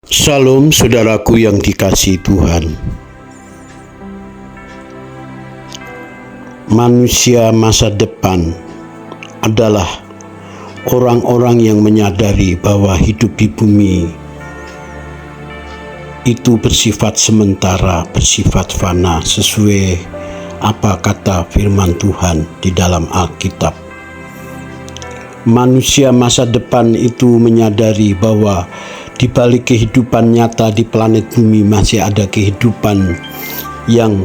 Shalom saudaraku yang dikasihi Tuhan. Manusia masa depan adalah orang-orang yang menyadari bahwa hidup di bumi itu bersifat sementara, bersifat fana, sesuai apa kata firman Tuhan di dalam Alkitab. Manusia masa depan itu menyadari bahwa di balik kehidupan nyata di planet bumi masih ada kehidupan yang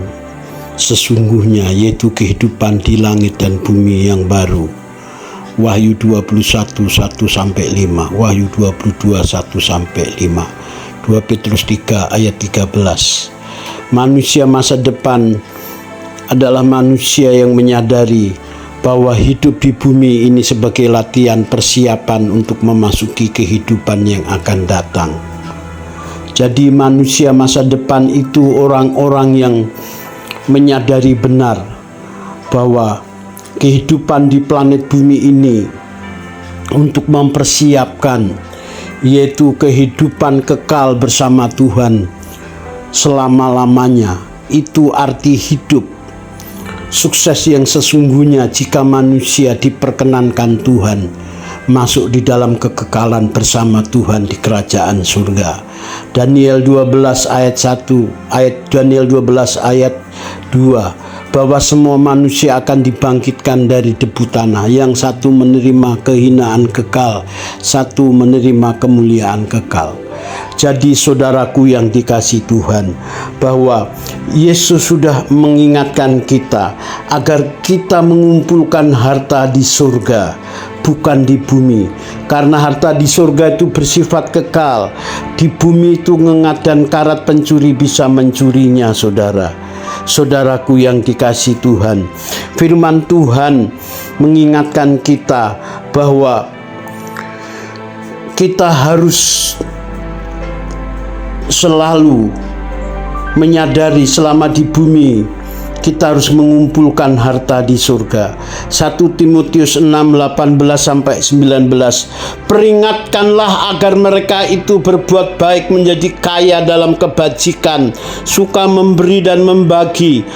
sesungguhnya, yaitu kehidupan di langit dan bumi yang baru. Wahyu 21:1-5, Wahyu 22:1-5, 2 Petrus 3 ayat 13. Manusia masa depan adalah manusia yang menyadari bahwa hidup di bumi ini sebagai latihan persiapan untuk memasuki kehidupan yang akan datang. Jadi manusia masa depan itu orang-orang yang menyadari benar bahwa kehidupan di planet bumi ini untuk mempersiapkan, yaitu kehidupan kekal bersama Tuhan selama-lamanya. Itu arti hidup sukses yang sesungguhnya jika manusia diperkenankan Tuhan masuk di dalam kekekalan bersama Tuhan di kerajaan surga. Daniel 12 ayat 2, bahwa semua manusia akan dibangkitkan dari debu tanah, yang satu menerima kehinaan kekal, satu menerima kemuliaan kekal. Jadi saudaraku yang dikasihi Tuhan, bahwa Yesus sudah mengingatkan kita agar kita mengumpulkan harta di surga, bukan di bumi. Karena harta di surga itu bersifat kekal. Di bumi itu ngengat dan karat pencuri bisa mencurinya, saudara. Saudaraku yang dikasihi Tuhan, firman Tuhan mengingatkan kita bahwa kita harus selalu menyadari selama di bumi kita harus mengumpulkan harta di surga. 1 Timotius 6:18-19, peringatkanlah agar mereka itu berbuat baik, menjadi kaya dalam kebajikan, suka memberi dan membagi,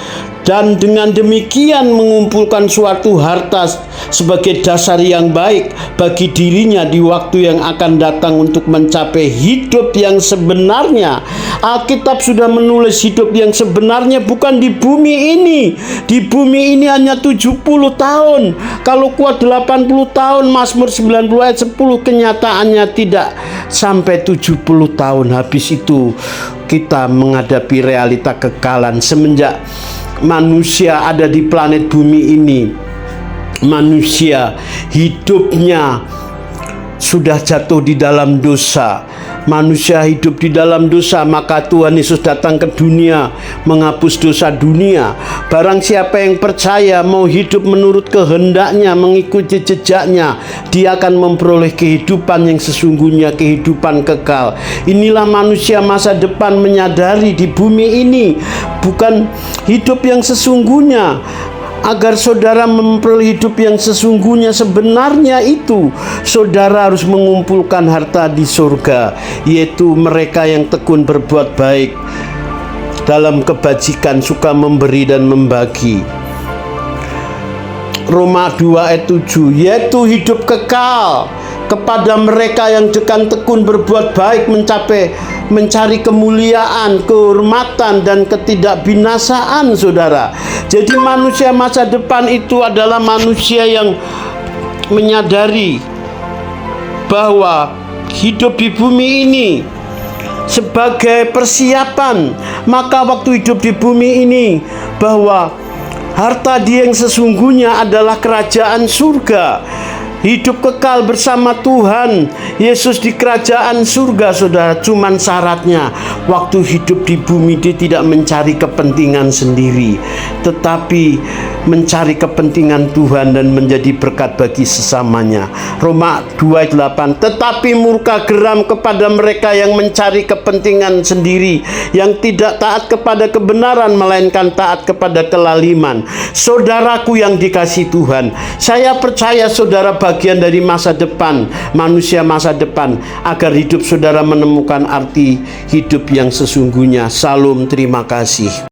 dan dengan demikian mengumpulkan suatu harta sebagai dasar yang baik bagi dirinya di waktu yang akan datang untuk mencapai hidup yang sebenarnya. Alkitab sudah menulis hidup yang sebenarnya bukan di bumi ini. Di bumi ini hanya 70 tahun. Kalau kuat 80 tahun, Mazmur 90 ayat 10, kenyataannya tidak sampai 70 tahun. Habis itu kita menghadapi realita kekekalan. Semenjak manusia ada di planet bumi ini, manusia hidupnya sudah jatuh di dalam dosa. Manusia hidup di dalam dosa, maka Tuhan Yesus datang ke dunia menghapus dosa dunia. Barang siapa yang percaya mau hidup menurut kehendaknya, mengikuti jejaknya, dia akan memperoleh kehidupan yang sesungguhnya, kehidupan kekal. Inilah manusia masa depan menyadari di bumi ini bukan hidup yang sesungguhnya. Agar saudara memperoleh hidup yang sesungguhnya sebenarnya itu, saudara harus mengumpulkan harta di surga, yaitu mereka yang tekun berbuat baik dalam kebajikan, suka memberi dan membagi. Roma 2 ayat 7, yaitu hidup kekal kepada mereka yang dengan tekun berbuat baik, mencari kemuliaan, kehormatan, dan ketidakbinasaan, saudara. Jadi manusia masa depan itu adalah manusia yang menyadari bahwa hidup di bumi ini sebagai persiapan. Maka waktu hidup di bumi ini, bahwa harta dia yang sesungguhnya adalah kerajaan surga. Hidup kekal bersama Tuhan Yesus di kerajaan surga, saudara. Cuman syaratnya, waktu hidup di bumi dia tidak mencari kepentingan sendiri, tetapi mencari kepentingan Tuhan dan menjadi berkat bagi sesamanya. Roma 2:8, tetapi murka geram kepada mereka yang mencari kepentingan sendiri, yang tidak taat kepada kebenaran, melainkan taat kepada kelaliman. Saudaraku yang dikasihi Tuhan, saya percaya saudara bagian dari masa depan, manusia masa depan, agar hidup saudara menemukan arti hidup yang sesungguhnya. Salam, terima kasih.